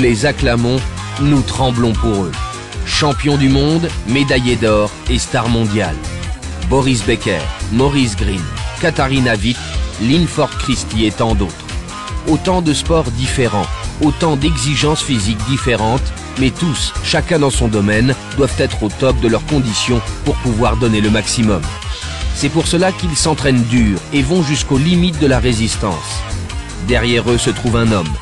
les acclamons, nous tremblons pour eux. Champion du monde, médaillé d'or et star mondiale. Boris Becker, Maurice Greene, Katharina Witt, Linford Christie et tant d'autres. Autant de sports différents, autant d'exigences physiques différentes, mais tous, chacun dans son domaine, doivent être au top de leurs conditions pour pouvoir donner le maximum. C'est pour cela qu'ils s'entraînent dur et vont jusqu'aux limites de la résistance. Derrière eux se trouve un homme.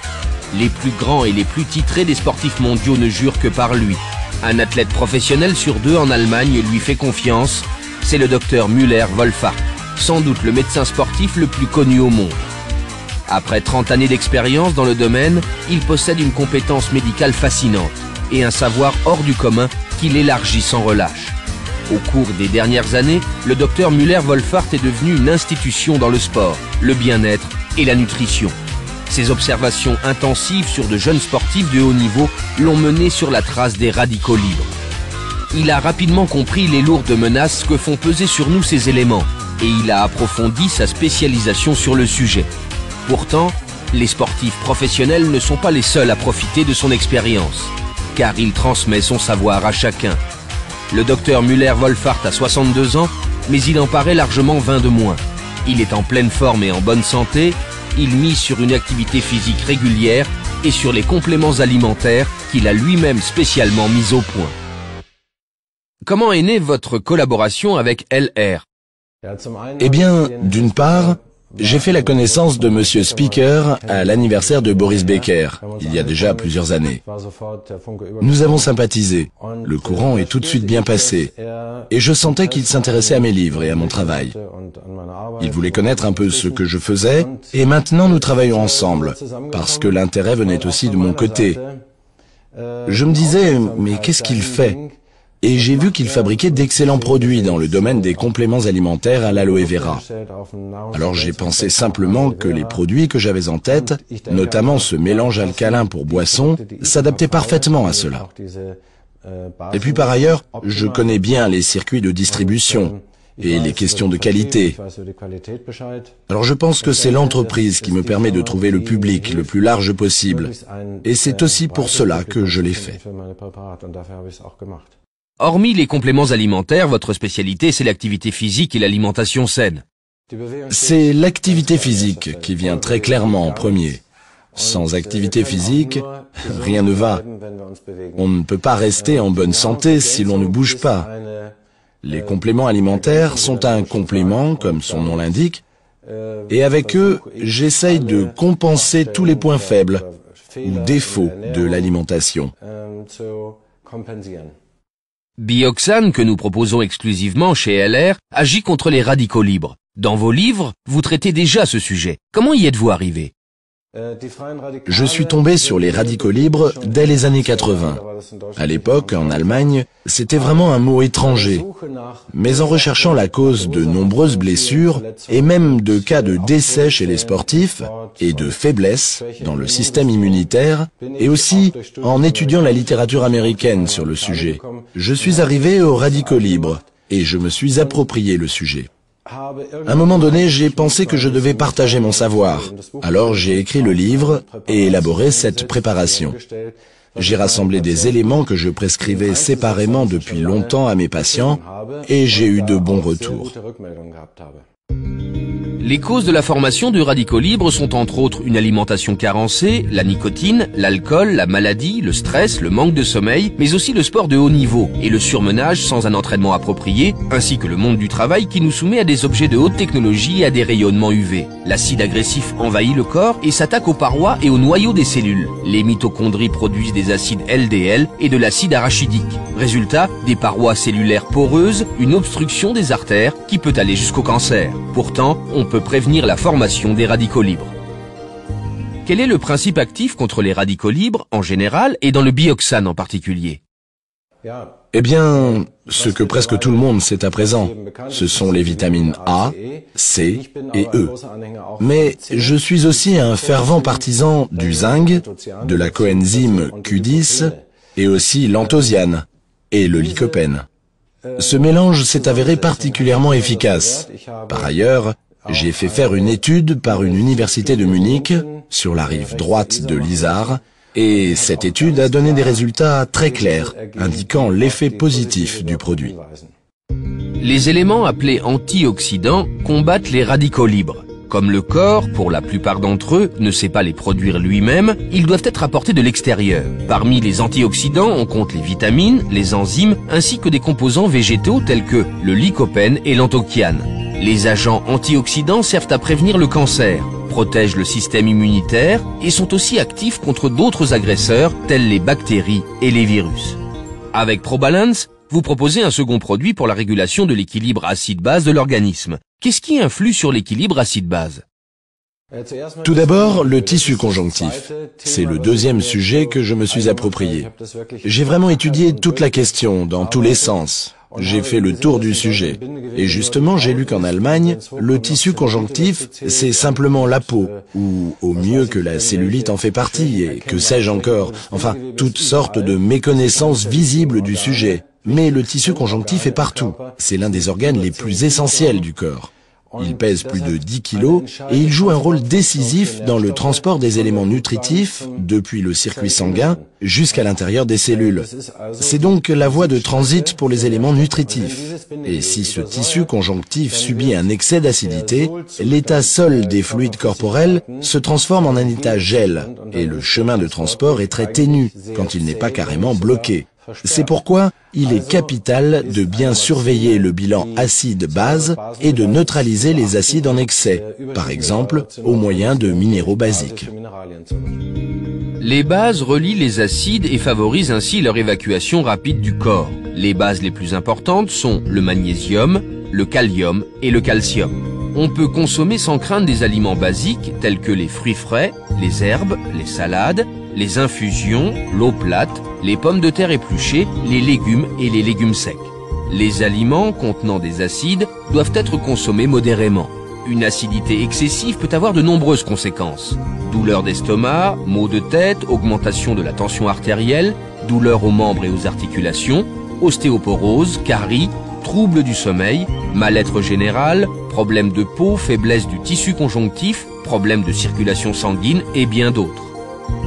Les plus grands et les plus titrés des sportifs mondiaux ne jurent que par lui. Un athlète professionnel sur 2 en Allemagne lui fait confiance, c'est le docteur Müller-Wohlfahrt, sans doute le médecin sportif le plus connu au monde. Après 30 années d'expérience dans le domaine, il possède une compétence médicale fascinante et un savoir hors du commun qu'il élargit sans relâche. Au cours des dernières années, le docteur Müller-Wohlfahrt est devenu une institution dans le sport, le bien-être et la nutrition. Ses observations intensives sur de jeunes sportifs de haut niveau l'ont mené sur la trace des radicaux libres. Il a rapidement compris les lourdes menaces que font peser sur nous ces éléments et il a approfondi sa spécialisation sur le sujet. Pourtant, les sportifs professionnels ne sont pas les seuls à profiter de son expérience, car il transmet son savoir à chacun. Le docteur Müller-Wohlfahrt a 62 ans, mais il en paraît largement 20 de moins. Il est en pleine forme et en bonne santé, il mise sur une activité physique régulière et sur les compléments alimentaires qu'il a lui-même spécialement mis au point. Comment est née votre collaboration avec LR? Eh bien, d'une part, j'ai fait la connaissance de Monsieur Speaker à l'anniversaire de Boris Becker, il y a déjà plusieurs années. Nous avons sympathisé, le courant est tout de suite bien passé, et je sentais qu'il s'intéressait à mes livres et à mon travail. Il voulait connaître un peu ce que je faisais, et maintenant nous travaillons ensemble, parce que l'intérêt venait aussi de mon côté. Je me disais, mais qu'est-ce qu'il fait ? Et j'ai vu qu'il fabriquait d'excellents produits dans le domaine des compléments alimentaires à l'aloe vera. Alors j'ai pensé simplement que les produits que j'avais en tête, notamment ce mélange alcalin pour boissons, s'adaptaient parfaitement à cela. Et puis par ailleurs, je connais bien les circuits de distribution et les questions de qualité. Alors je pense que c'est l'entreprise qui me permet de trouver le public le plus large possible. Et c'est aussi pour cela que je l'ai fait. Hormis les compléments alimentaires, votre spécialité, c'est l'activité physique et l'alimentation saine. C'est l'activité physique qui vient très clairement en premier. Sans activité physique, rien ne va. On ne peut pas rester en bonne santé si l'on ne bouge pas. Les compléments alimentaires sont un complément, comme son nom l'indique, et avec eux, j'essaye de compenser tous les points faibles ou défauts de l'alimentation. Bioxane, que nous proposons exclusivement chez LR, agit contre les radicaux libres. Dans vos livres, vous traitez déjà ce sujet. Comment y êtes-vous arrivé? Je suis tombé sur les radicaux libres dès les années 80. À l'époque, en Allemagne, c'était vraiment un mot étranger. Mais en recherchant la cause de nombreuses blessures et même de cas de décès chez les sportifs et de faiblesse dans le système immunitaire, et aussi en étudiant la littérature américaine sur le sujet, je suis arrivé aux radicaux libres et je me suis approprié le sujet. À un moment donné, j'ai pensé que je devais partager mon savoir. Alors j'ai écrit le livre et élaboré cette préparation. J'ai rassemblé des éléments que je prescrivais séparément depuis longtemps à mes patients et j'ai eu de bons retours. Les causes de la formation de radicaux libres sont entre autres une alimentation carencée, la nicotine, l'alcool, la maladie, le stress, le manque de sommeil, mais aussi le sport de haut niveau et le surmenage sans un entraînement approprié, ainsi que le monde du travail qui nous soumet à des objets de haute technologie et à des rayonnements UV. L'acide agressif envahit le corps et s'attaque aux parois et aux noyaux des cellules. Les mitochondries produisent des acides LDL et de l'acide arachidique. Résultat, des parois cellulaires poreuses, une obstruction des artères qui peut aller jusqu'au cancer. Pourtant, on peut prévenir la formation des radicaux libres. Quel est le principe actif contre les radicaux libres en général et dans le bioxane en particulier? Eh bien, ce que presque tout le monde sait à présent, ce sont les vitamines A, C et E. Mais je suis aussi un fervent partisan du zinc, de la coenzyme Q10 et aussi l'anthosiane et le lycopène. Ce mélange s'est avéré particulièrement efficace. Par ailleurs, j'ai fait faire une étude par une université de Munich, sur la rive droite de l'Isar, Et cette étude a donné des résultats très clairs, indiquant l'effet positif du produit. Les éléments appelés antioxydants combattent les radicaux libres. Comme le corps, pour la plupart d'entre eux, ne sait pas les produire lui-même, ils doivent être apportés de l'extérieur. Parmi les antioxydants, on compte les vitamines, les enzymes, ainsi que des composants végétaux tels que le lycopène et l'anthocyane. Les agents antioxydants servent à prévenir le cancer, protègent le système immunitaire et sont aussi actifs contre d'autres agresseurs tels les bactéries et les virus. Avec ProBalance, vous proposez un second produit pour la régulation de l'équilibre acide-base de l'organisme. Qu'est-ce qui influe sur l'équilibre acide-base? Tout d'abord, le tissu conjonctif. C'est le deuxième sujet que je me suis approprié. J'ai vraiment étudié toute la question, dans tous les sens. J'ai fait le tour du sujet. Et justement, j'ai lu qu'en Allemagne, le tissu conjonctif, c'est simplement la peau, ou au mieux que la cellulite en fait partie, et que sais-je encore. Enfin, toutes sortes de méconnaissances visibles du sujet. Mais le tissu conjonctif est partout. C'est l'un des organes les plus essentiels du corps. Il pèse plus de 10 kilos et il joue un rôle décisif dans le transport des éléments nutritifs depuis le circuit sanguin jusqu'à l'intérieur des cellules. C'est donc la voie de transit pour les éléments nutritifs. Et si ce tissu conjonctif subit un excès d'acidité, l'état sol des fluides corporels se transforme en un état gel et le chemin de transport est très ténu quand il n'est pas carrément bloqué. C'est pourquoi il est capital de bien surveiller le bilan acide-base et de neutraliser les acides en excès, par exemple au moyen de minéraux basiques. Les bases relient les acides et favorisent ainsi leur évacuation rapide du corps. Les bases les plus importantes sont le magnésium, le kalium et le calcium. On peut consommer sans crainte des aliments basiques tels que les fruits frais, les herbes, les salades, les infusions, l'eau plate, les pommes de terre épluchées, les légumes et les légumes secs. Les aliments contenant des acides doivent être consommés modérément. Une acidité excessive peut avoir de nombreuses conséquences. Douleurs d'estomac, maux de tête, augmentation de la tension artérielle, douleurs aux membres et aux articulations, ostéoporose, caries, troubles du sommeil, mal-être général, problèmes de peau, faiblesse du tissu conjonctif, problèmes de circulation sanguine et bien d'autres.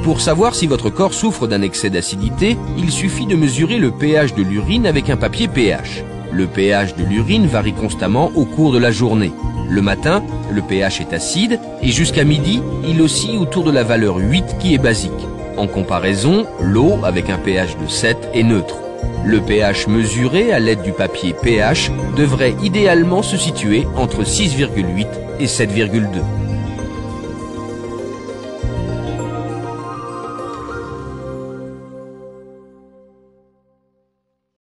Pour savoir si votre corps souffre d'un excès d'acidité, il suffit de mesurer le pH de l'urine avec un papier pH. Le pH de l'urine varie constamment au cours de la journée. Le matin, le pH est acide et jusqu'à midi, il oscille autour de la valeur 8 qui est basique. En comparaison, l'eau avec un pH de 7 est neutre. Le pH mesuré à l'aide du papier pH devrait idéalement se situer entre 6,8 et 7,2.